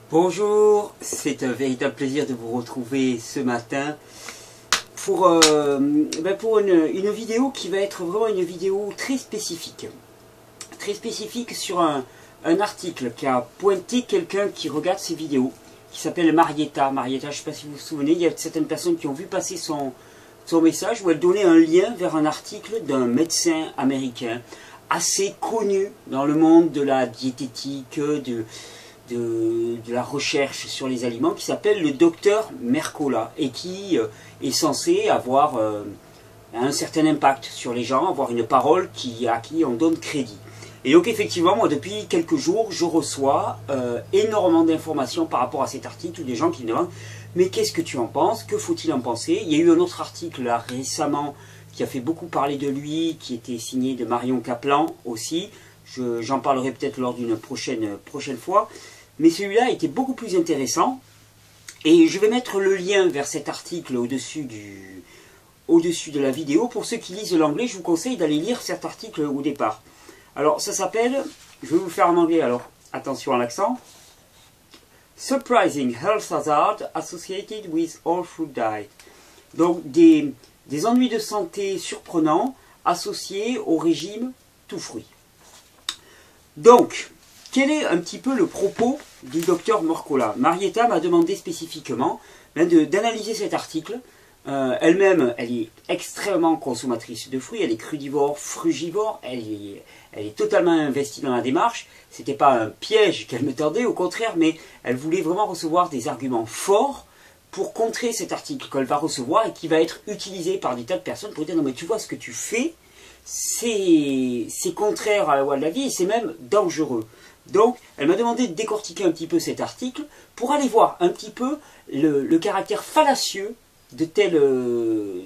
Bonjour, c'est un véritable plaisir de vous retrouver ce matin pour une vidéo qui va être vraiment une vidéo très spécifique sur un article qui a pointé quelqu'un qui regarde ces vidéos, qui s'appelle Marietta. Marietta, je ne sais pas si vous vous souvenez, il y a certaines personnes qui ont vu passer son message où elle donnait un lien vers un article d'un médecin américain assez connu dans le monde de la diététique, de la recherche sur les aliments, qui s'appelle le docteur Mercola et qui est censé avoir un certain impact sur les gens, avoir une parole à qui on donne crédit. Et donc effectivement, moi depuis quelques jours, je reçois énormément d'informations par rapport à cet article, des gens qui me demandent « Mais qu'est-ce que tu en penses? Que faut-il en penser ?» Il y a eu un autre article là récemment qui a fait beaucoup parler de lui, qui était signé de Marion Kaplan aussi. J'en parlerai peut-être lors d'une prochaine fois. Mais celui-là était beaucoup plus intéressant. Et je vais mettre le lien vers cet article au-dessus de la vidéo. Pour ceux qui lisent l'anglais, je vous conseille d'aller lire cet article au départ. Alors, ça s'appelle, je vais vous le faire en anglais, alors attention à l'accent. Surprising Health Hazard Associated with All Fruit Diet. Donc, des ennuis de santé surprenants associés au régime tout fruit. Donc, quel est un petit peu le propos du docteur Mercola? Marietta m'a demandé spécifiquement d'analyser cet article. Elle-même, elle est extrêmement consommatrice de fruits, elle est crudivore, frugivore, elle est totalement investie dans la démarche. Ce n'était pas un piège qu'elle me tendait, au contraire, mais elle voulait vraiment recevoir des arguments forts pour contrer cet article qu'elle va recevoir et qui va être utilisé par des tas de personnes pour dire non mais tu vois ce que tu fais, c'est contraire à la loi de la vie et c'est même dangereux. Donc, elle m'a demandé de décortiquer un petit peu cet article pour aller voir un petit peu le caractère fallacieux de tels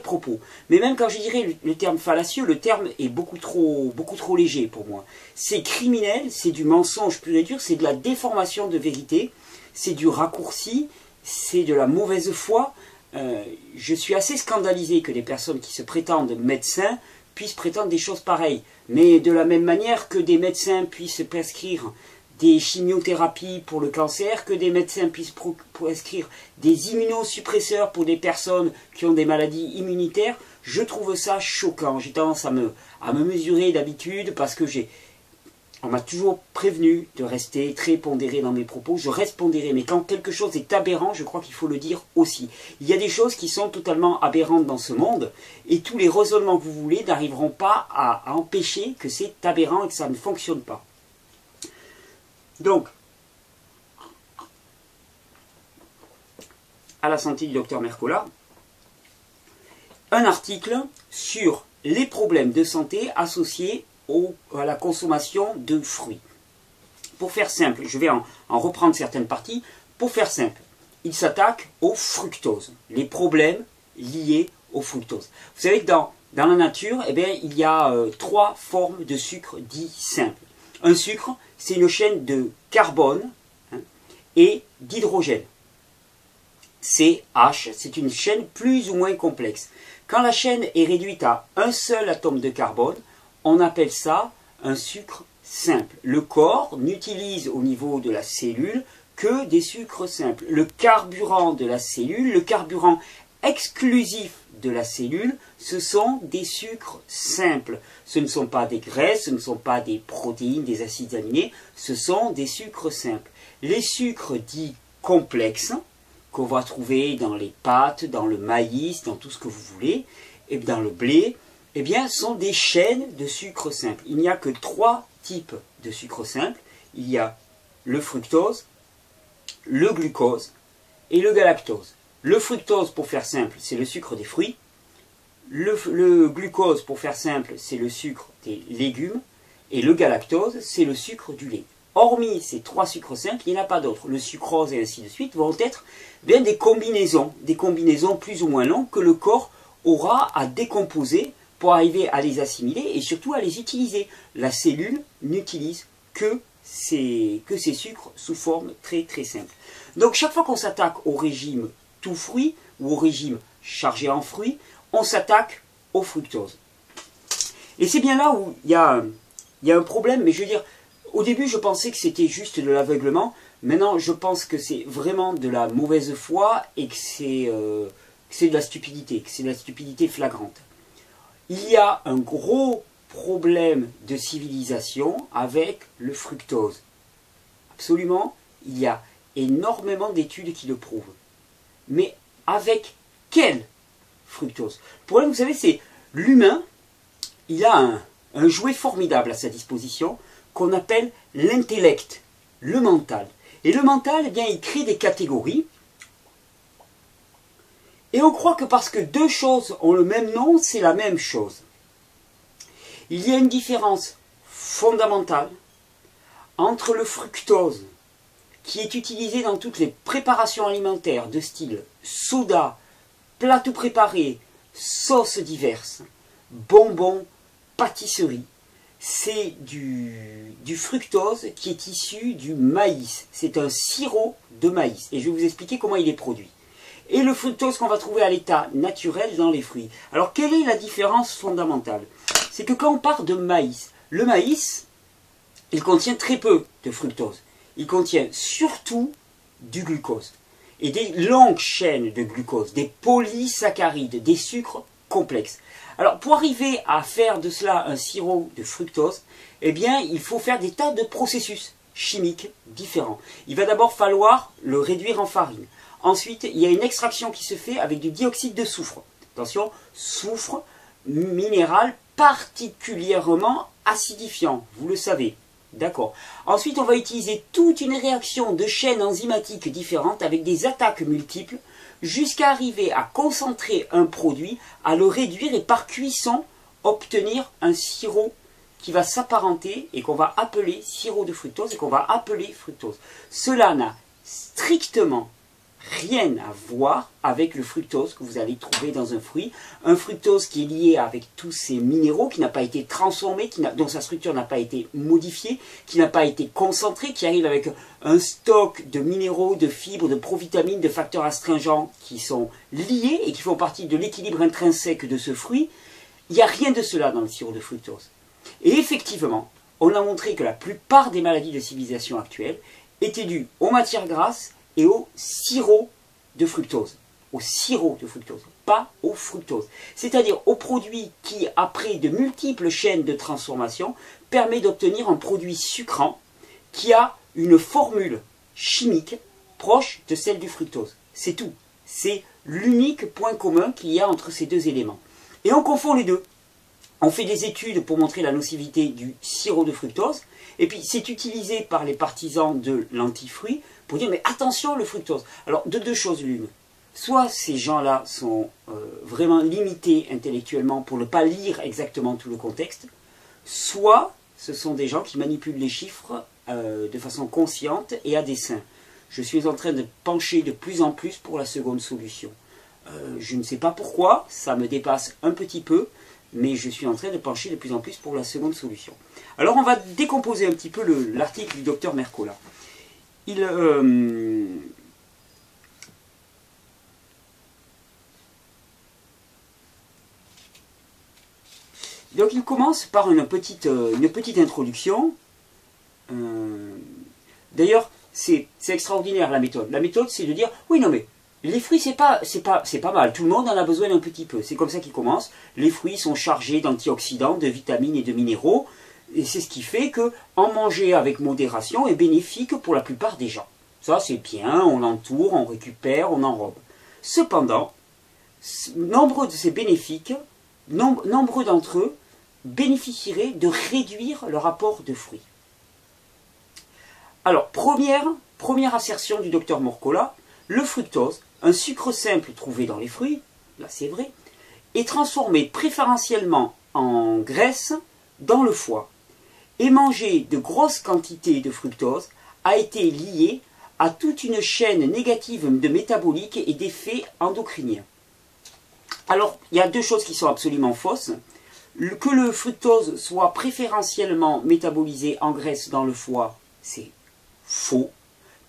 propos. Mais même quand je dirais le terme fallacieux, le terme est beaucoup trop léger pour moi. C'est criminel, c'est du mensonge pur et dur, c'est de la déformation de vérité, c'est du raccourci, c'est de la mauvaise foi. Je suis assez scandalisé que des personnes qui se prétendent médecins puissent prétendre des choses pareilles. Mais de la même manière que des médecins puissent prescrire des chimiothérapies pour le cancer, que des médecins puissent prescrire des immunosuppresseurs pour des personnes qui ont des maladies immunitaires, je trouve ça choquant. J'ai tendance à me mesurer d'habitude parce que on m'a toujours prévenu de rester très pondéré dans mes propos. Je reste pondéré, mais quand quelque chose est aberrant, je crois qu'il faut le dire aussi. Il y a des choses qui sont totalement aberrantes dans ce monde, et tous les raisonnements que vous voulez n'arriveront pas à empêcher que c'est aberrant et que ça ne fonctionne pas. Donc, à la santé du docteur Mercola, un article sur les problèmes de santé associés à la consommation de fruits. Pour faire simple, je vais en reprendre certaines parties. Pour faire simple, il s'attaque au fructose, les problèmes liés au fructose. Vous savez que dans la nature, eh bien, il y a trois formes de sucre dits simples. Un sucre, c'est une chaîne de carbone et d'hydrogène. CH, c'est une chaîne plus ou moins complexe. Quand la chaîne est réduite à un seul atome de carbone, on appelle ça un sucre simple. Le corps n'utilise au niveau de la cellule que des sucres simples. Le carburant de la cellule, le carburant exclusif de la cellule, ce sont des sucres simples. Ce ne sont pas des graisses, ce ne sont pas des protéines, des acides aminés, ce sont des sucres simples. Les sucres dits complexes, qu'on va trouver dans les pâtes, dans le maïs, dans tout ce que vous voulez, et dans le blé, eh bien, sont des chaînes de sucre simple. Il n'y a que trois types de sucre simple. Il y a le fructose, le glucose et le galactose. Le fructose, pour faire simple, c'est le sucre des fruits. Le glucose, pour faire simple, c'est le sucre des légumes. Et le galactose, c'est le sucre du lait. Hormis ces trois sucres simples, il n'y en a pas d'autres. Le sucrose et ainsi de suite vont être bien des combinaisons plus ou moins longues que le corps aura à décomposer pour arriver à les assimiler et surtout à les utiliser. La cellule n'utilise que ces sucres sous forme très très simple. Donc chaque fois qu'on s'attaque au régime tout fruit ou au régime chargé en fruits, on s'attaque au fructose. Et c'est bien là où il y a un problème, mais je veux dire, Au début, je pensais que c'était juste de l'aveuglement. Maintenant, je pense que c'est vraiment de la mauvaise foi et que c'est de la stupidité, que c'est de la stupidité flagrante. Il y a un gros problème de civilisation avec le fructose. Absolument, il y a énormément d'études qui le prouvent. Mais avec quel fructose? Le problème, vous savez, c'est l'humain, il a un jouet formidable à sa disposition qu'on appelle l'intellect, le mental. Et le mental, eh bien, il crée des catégories. Et on croit que parce que deux choses ont le même nom, c'est la même chose. Il y a une différence fondamentale entre le fructose, qui est utilisé dans toutes les préparations alimentaires de style soda, plats tout préparés, sauces diverses, bonbons, pâtisseries. C'est du fructose qui est issu du maïs. C'est un sirop de maïs. Et je vais vous expliquer comment il est produit. Et le fructose qu'on va trouver à l'état naturel dans les fruits. Alors, quelle est la différence fondamentale? C'est que quand on parle de maïs, le maïs, il contient très peu de fructose. Il contient surtout du glucose. Et des longues chaînes de glucose, des polysaccharides, des sucres complexes. Alors, pour arriver à faire de cela un sirop de fructose, eh bien, il faut faire des tas de processus chimiques différents. Il va d'abord falloir le réduire en farine. Ensuite, il y a une extraction qui se fait avec du dioxyde de soufre. Attention, soufre, minéral particulièrement acidifiant, vous le savez. D'accord. Ensuite, on va utiliser toute une réaction de chaînes enzymatiques différentes avec des attaques multiples jusqu'à arriver à concentrer un produit, à le réduire et par cuisson obtenir un sirop qui va s'apparenter et qu'on va appeler sirop de fructose et qu'on va appeler fructose. Cela n'a strictement rien à voir avec le fructose que vous allez trouver dans un fruit. Un fructose qui est lié avec tous ces minéraux, qui n'a pas été transformé, dont sa structure n'a pas été modifiée, qui n'a pas été concentré, qui arrive avec un stock de minéraux, de fibres, de provitamines, de facteurs astringents qui sont liés et qui font partie de l'équilibre intrinsèque de ce fruit. Il n'y a rien de cela dans le sirop de fructose. Et effectivement, on a montré que la plupart des maladies de civilisation actuelle étaient dues aux matières grasses et au sirop de fructose. Au sirop de fructose, pas au fructose. C'est-à-dire au produit qui, après de multiples chaînes de transformation, permet d'obtenir un produit sucrant qui a une formule chimique proche de celle du fructose. C'est tout. C'est l'unique point commun qu'il y a entre ces deux éléments. Et on confond les deux. On fait des études pour montrer la nocivité du sirop de fructose, et puis c'est utilisé par les partisans de l'antifruit pour dire mais attention le fructose. Alors de deux choses l'une, soit ces gens-là sont vraiment limités intellectuellement pour ne pas lire exactement tout le contexte, soit ce sont des gens qui manipulent les chiffres de façon consciente et à dessein. Je suis en train de pencher de plus en plus pour la seconde solution. Je ne sais pas pourquoi, ça me dépasse un petit peu, mais je suis en train de pencher de plus en plus pour la seconde solution. Alors on va décomposer un petit peu l'article du docteur Mercola. Donc il commence par une petite introduction. D'ailleurs, c'est extraordinaire la méthode. La méthode, c'est de dire, oui, non mais, les fruits, c'est pas mal. Tout le monde en a besoin d'un petit peu. C'est comme ça qu'il commence. Les fruits sont chargés d'antioxydants, de vitamines et de minéraux. Et c'est ce qui fait que en manger avec modération est bénéfique pour la plupart des gens. Ça, c'est bien, on l'entoure, on récupère, on enrobe. Cependant, nombreux de ces bénéfiques, nombreux d'entre eux bénéficieraient de réduire le rapport de fruits. Alors, première assertion du docteur Mercola, le fructose, un sucre simple trouvé dans les fruits, là c'est vrai, est transformé préférentiellement en graisse dans le foie. Et manger de grosses quantités de fructose a été lié à toute une chaîne négative de métabolique et d'effets endocriniens. Alors, il y a deux choses qui sont absolument fausses. Que le fructose soit préférentiellement métabolisé en graisse dans le foie, c'est faux.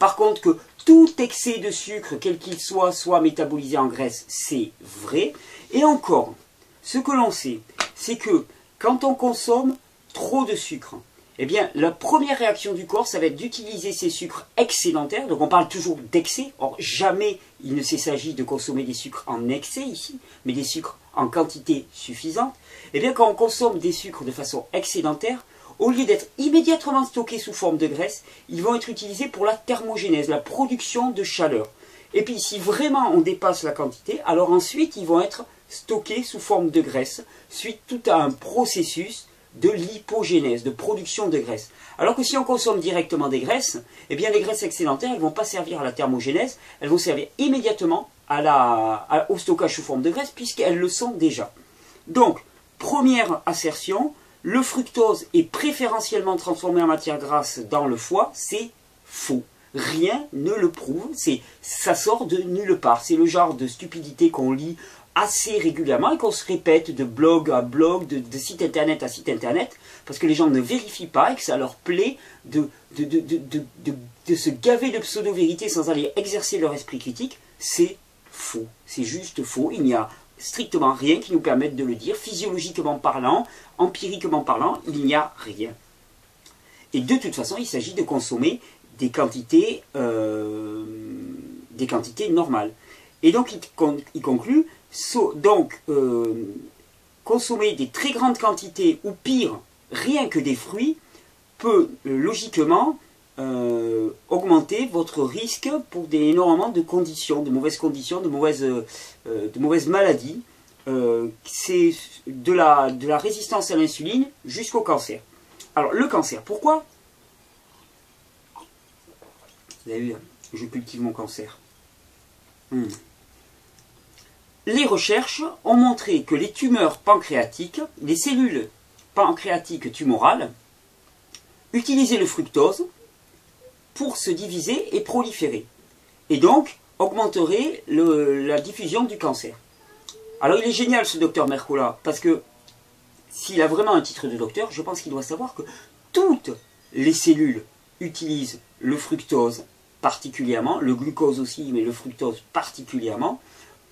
Par contre, que tout excès de sucre, quel qu'il soit métabolisé en graisse, c'est vrai. Et encore, ce que l'on sait, c'est que quand on consomme trop de sucre, Eh bien, la première réaction du corps, ça va être d'utiliser ces sucres excédentaires. Donc on parle toujours d'excès. Or, jamais il ne s'agit de consommer des sucres en excès ici, mais des sucres en quantité suffisante. Eh bien, quand on consomme des sucres de façon excédentaire, au lieu d'être immédiatement stockés sous forme de graisse, ils vont être utilisés pour la thermogénèse, la production de chaleur. Et puis, si vraiment on dépasse la quantité, alors ensuite, ils vont être stockés sous forme de graisse, suite tout à un processus de lipogénèse, de production de graisse. Alors que si on consomme directement des graisses, eh bien les graisses excédentaires, elles ne vont pas servir à la thermogénèse, elles vont servir immédiatement au stockage sous forme de graisse, puisqu'elles le sont déjà. Donc, première assertion, le fructose est préférentiellement transformé en matière grasse dans le foie, c'est faux. Rien ne le prouve, ça sort de nulle part. C'est le genre de stupidité qu'on lit assez régulièrement et qu'on se répète de blog à blog, de site internet à site internet, parce que les gens ne vérifient pas et que ça leur plaît de se gaver de pseudo-vérité sans aller exercer leur esprit critique. C'est faux, c'est juste faux. Il n'y a strictement rien qui nous permette de le dire. Physiologiquement parlant, empiriquement parlant, il n'y a rien. Et de toute façon, il s'agit de consommer des quantités normales. Et donc, il conclut, consommer des très grandes quantités, ou pire, rien que des fruits, peut logiquement augmenter votre risque pour énormément de conditions, de mauvaises maladies. C'est de la résistance à l'insuline jusqu'au cancer. Alors, le cancer, pourquoi? Vous avez vu, je cultive mon cancer. Les recherches ont montré que les tumeurs pancréatiques, les cellules pancréatiques tumorales, utilisaient le fructose pour se diviser et proliférer. Et donc, augmenterait la diffusion du cancer. Alors, il est génial ce docteur Mercola, parce que s'il a vraiment un titre de docteur, je pense qu'il doit savoir que toutes les cellules utilisent le fructose particulièrement, le glucose aussi, mais le fructose particulièrement,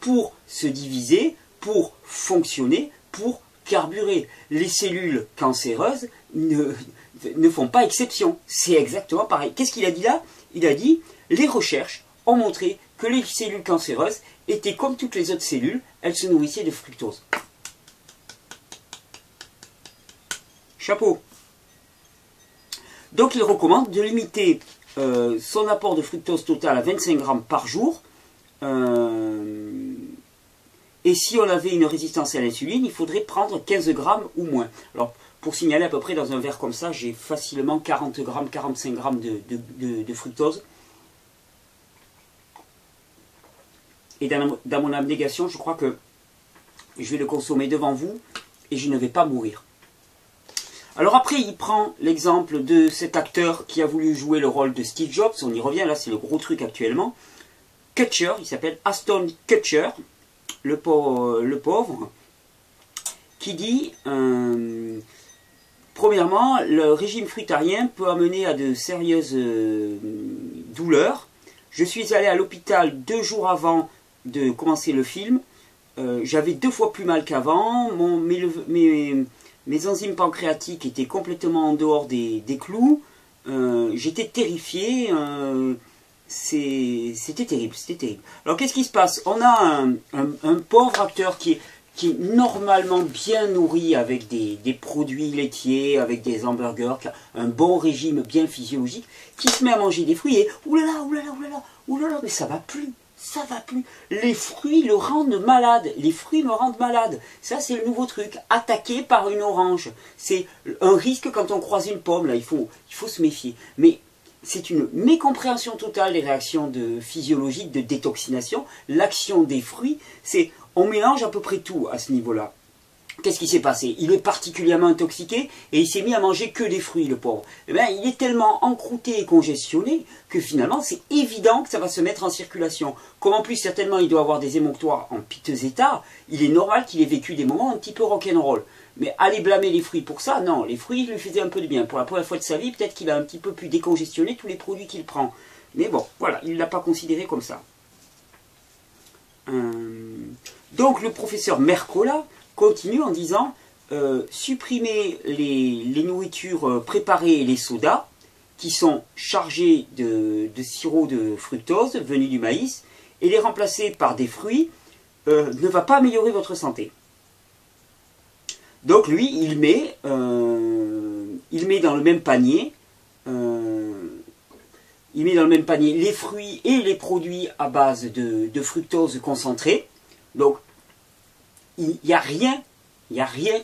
pour se diviser, pour fonctionner, pour carburer. Les cellules cancéreuses ne font pas exception. C'est exactement pareil. Qu'est-ce qu'il a dit là? Il a dit, les recherches ont montré que les cellules cancéreuses étaient comme toutes les autres cellules, elles se nourrissaient de fructose. Chapeau. Donc il recommande de limiter son apport de fructose total à 25 grammes par jour. Et si on avait une résistance à l'insuline, il faudrait prendre 15 grammes ou moins. Alors, pour signaler à peu près dans un verre comme ça, j'ai facilement 40 grammes, 45 grammes de fructose. Et dans mon abnégation, je crois que je vais le consommer devant vous et je ne vais pas mourir. Alors après, il prend l'exemple de cet acteur qui a voulu jouer le rôle de Steve Jobs. On y revient, là c'est le gros truc actuellement. Kutcher, il s'appelle Ashton Kutcher, le pauvre, qui dit, premièrement, le régime fructarien peut amener à de sérieuses douleurs. Je suis allé à l'hôpital 2 jours avant de commencer le film. J'avais 2 fois plus mal qu'avant. Mes enzymes pancréatiques étaient complètement en dehors des clous. J'étais terrifié. C'était terrible, c'était terrible. Alors qu'est-ce qui se passe? On a un pauvre acteur qui est normalement bien nourri avec des produits laitiers, avec des hamburgers, qui a un bon régime bien physiologique, qui se met à manger des fruits et oulala, oulala, oulala, oulala, mais ça va plus. Ça va plus. Les fruits le rendent malade. Les fruits me rendent malade. Ça, c'est le nouveau truc. Attaqué par une orange. C'est un risque quand on croise une pomme. Là, il faut se méfier. Mais c'est une mécompréhension totale des réactions physiologiques de détoxination. L'action des fruits, on mélange à peu près tout à ce niveau-là. Qu'est-ce qui s'est passé? Il est particulièrement intoxiqué et il s'est mis à manger que des fruits, le pauvre. Eh bien, il est tellement encrouté et congestionné que finalement, c'est évident que ça va se mettre en circulation. Comme en plus, certainement, il doit avoir des émonctoires en piteux état, il est normal qu'il ait vécu des moments un petit peu rock'n'roll. Mais aller blâmer les fruits pour ça, non, les fruits lui faisaient un peu de bien. Pour la première fois de sa vie, peut-être qu'il a un petit peu pu décongestionner tous les produits qu'il prend. Mais bon, voilà, il ne l'a pas considéré comme ça. Donc, le professeur Mercola continue en disant supprimer les nourritures préparées et les sodas qui sont chargés de sirop de fructose venu du maïs et les remplacer par des fruits ne va pas améliorer votre santé. Donc lui, il met dans le même panier les fruits et les produits à base de fructose concentrée. Donc il n'y a rien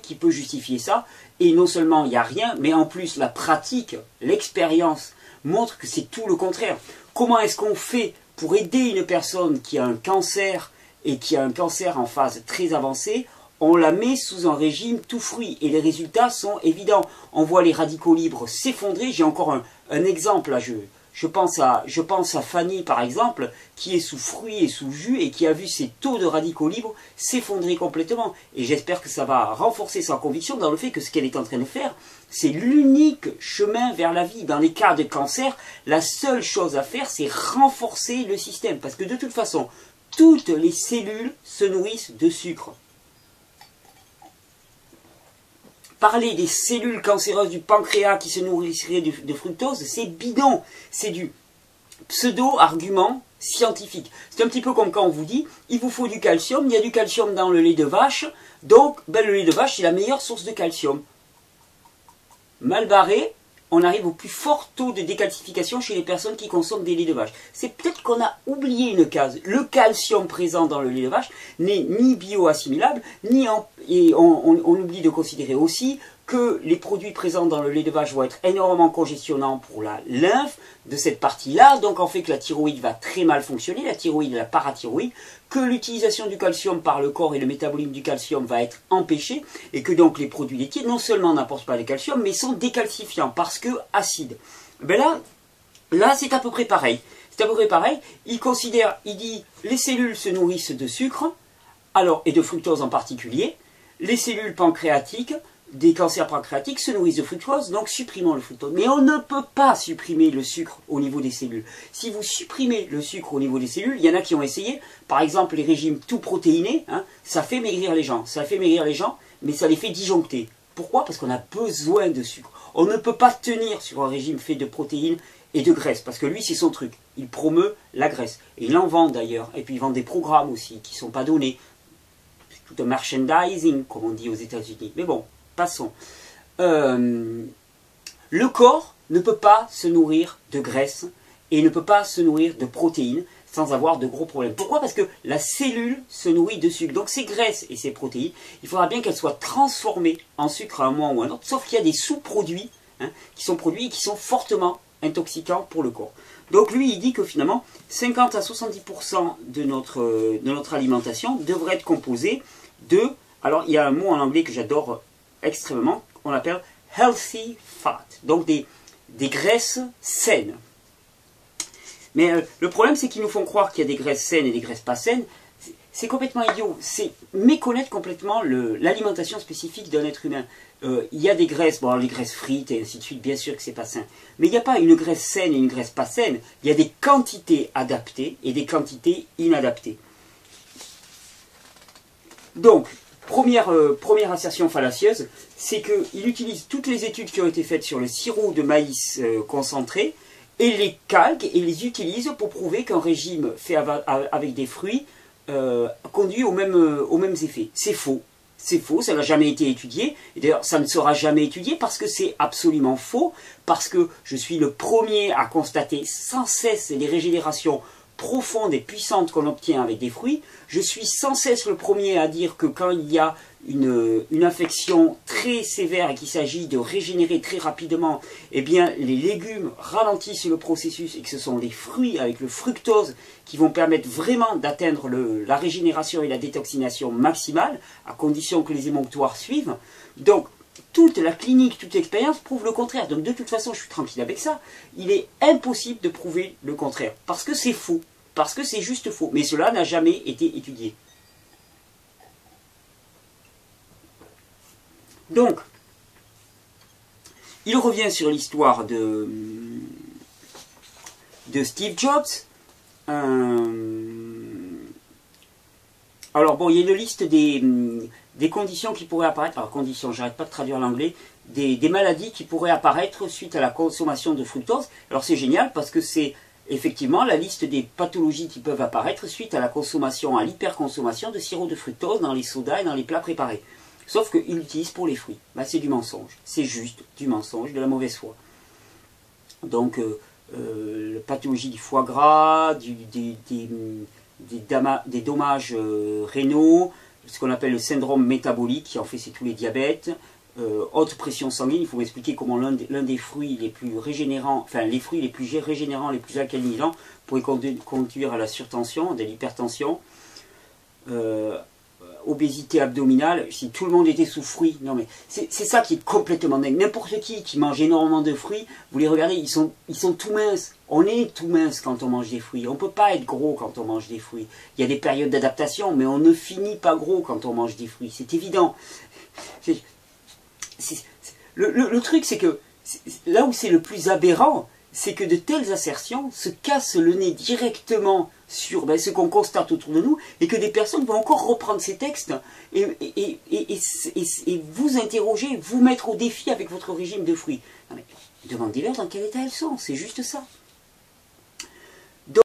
qui peut justifier ça. Et non seulement il n'y a rien, mais en plus la pratique, l'expérience montre que c'est tout le contraire. Comment est-ce qu'on fait pour aider une personne qui a un cancer et qui a un cancer en phase très avancée? On la met sous un régime tout fruit et les résultats sont évidents. On voit les radicaux libres s'effondrer. J'ai encore un exemple là, je pense à Fanny par exemple, qui est sous fruits et sous jus et qui a vu ses taux de radicaux libres s'effondrer complètement. Et j'espère que ça va renforcer sa conviction dans le fait que ce qu'elle est en train de faire, c'est l'unique chemin vers la vie. Dans les cas de cancer, la seule chose à faire, c'est renforcer le système. Parce que de toute façon, toutes les cellules se nourrissent de sucre. Parler des cellules cancéreuses du pancréas qui se nourrisseraient de fructose, c'est bidon. C'est du pseudo-argument scientifique. C'est un petit peu comme quand on vous dit, il vous faut du calcium, il y a du calcium dans le lait de vache, donc le lait de vache c'est la meilleure source de calcium. Mal barré, on arrive au plus fort taux de décalcification chez les personnes qui consomment des laits de vache. C'est peut-être qu'on a oublié une case. Le calcium présent dans le lait de vache n'est ni bioassimilable, et on oublie de considérer aussi que les produits présents dans le lait de vache vont être énormément congestionnants pour la lymphe de cette partie-là, donc en fait que la thyroïde va très mal fonctionner, la thyroïde et la parathyroïde, que l'utilisation du calcium par le corps et le métabolisme du calcium va être empêché, et que donc les produits laitiers non seulement n'apportent pas de calcium, mais sont décalcifiants parce que acides. Ben là c'est à peu près pareil. C'est à peu près pareil. Il dit les cellules se nourrissent de sucre, alors et de fructose en particulier, les cellules pancréatiques, des cancers pancréatiques se nourrissent de fructose, donc supprimons le fructose. Mais on ne peut pas supprimer le sucre au niveau des cellules. Si vous supprimez le sucre au niveau des cellules, il y en a qui ont essayé, par exemple les régimes tout protéinés, ça fait maigrir les gens. Ça fait maigrir les gens, mais ça les fait disjoncter. Pourquoi? Parce qu'on a besoin de sucre. On ne peut pas tenir sur un régime fait de protéines et de graisse, parce que lui c'est son truc. Il promeut la graisse. Et il en vend d'ailleurs. Et puis il vend des programmes aussi, qui ne sont pas donnés. C'est tout un merchandising, comme on dit aux États-Unis. Mais bon. Passons. Le corps ne peut pas se nourrir de graisse et ne peut pas se nourrir de protéines sans avoir de gros problèmes. Pourquoi? Parce que la cellule se nourrit de sucre. Donc ces graisses et ces protéines, il faudra bien qu'elles soient transformées en sucre à un moment ou à un autre, sauf qu'il y a des sous-produits qui sont produits et qui sont fortement intoxicants pour le corps. Donc lui, il dit que finalement, 50 à 70% de notre alimentation devrait être composée de... Alors il y a un mot en anglais que j'adore extrêmement, on appelle healthy fat, donc des graisses saines. Mais le problème, c'est qu'ils nous font croire qu'il y a des graisses saines et des graisses pas saines. C'est complètement idiot. C'est méconnaître complètement l'alimentation spécifique d'un être humain. Il y a des graisses, bon, les graisses frites et ainsi de suite, bien sûr que c'est pas sain. Mais il n'y a pas une graisse saine et une graisse pas saine. Il y a des quantités adaptées et des quantités inadaptées. Donc, première assertion fallacieuse, c'est qu'il utilise toutes les études qui ont été faites sur le sirop de maïs concentré et les calque et les utilise pour prouver qu'un régime fait avec des fruits conduit aux mêmes effets. C'est faux. C'est faux, ça n'a jamais été étudié. Et d'ailleurs, ça ne sera jamais étudié parce que c'est absolument faux, parce que je suis le premier à constater sans cesse les régénérations profonde et puissante qu'on obtient avec des fruits. Je suis sans cesse le premier à dire que quand il y a une infection très sévère et qu'il s'agit de régénérer très rapidement, eh bien les légumes ralentissent le processus et que ce sont les fruits avec le fructose qui vont permettre vraiment d'atteindre la régénération et la détoxination maximale, à condition que les émonctoires suivent. Donc, toute la clinique, toute l'expérience prouve le contraire. Donc de toute façon, je suis tranquille avec ça. Il est impossible de prouver le contraire. Parce que c'est faux. Parce que c'est juste faux. Mais cela n'a jamais été étudié. Donc, il revient sur l'histoire de Steve Jobs. Alors bon, il y a une liste des des conditions qui pourraient apparaître, alors conditions, j'arrête pas de traduire l'anglais, des maladies qui pourraient apparaître suite à la consommation de fructose. Alors c'est génial parce que c'est effectivement la liste des pathologies qui peuvent apparaître suite à la consommation, à l'hyperconsommation de sirop de fructose dans les sodas et dans les plats préparés. Sauf qu'ils l'utilisent pour les fruits. Ben, c'est du mensonge. C'est juste du mensonge, de la mauvaise foi. Donc, la pathologie du foie gras, des dommages rénaux, ce qu'on appelle le syndrome métabolique, qui en fait c'est tous les diabètes, haute pression sanguine. Il faut m'expliquer comment l'un des fruits les plus régénérants, enfin les fruits les plus régénérants, les plus alcalinisants, pourrait conduire à la surtension, de l'hypertension, obésité abdominale. Si tout le monde était sous fruits, non mais c'est ça qui est complètement dingue. N'importe qui mange énormément de fruits, vous les regardez, ils sont tout minces. On est tout mince quand on mange des fruits. On ne peut pas être gros quand on mange des fruits. Il y a des périodes d'adaptation, mais on ne finit pas gros quand on mange des fruits. C'est évident. Le truc, c'est que là où c'est le plus aberrant, c'est que de telles assertions se cassent le nez directement sur ce qu'on constate autour de nous, et que des personnes vont encore reprendre ces textes et vous interroger, vous mettre au défi avec votre régime de fruits. Non mais, demandez-leur dans quel état elles sont, c'est juste ça.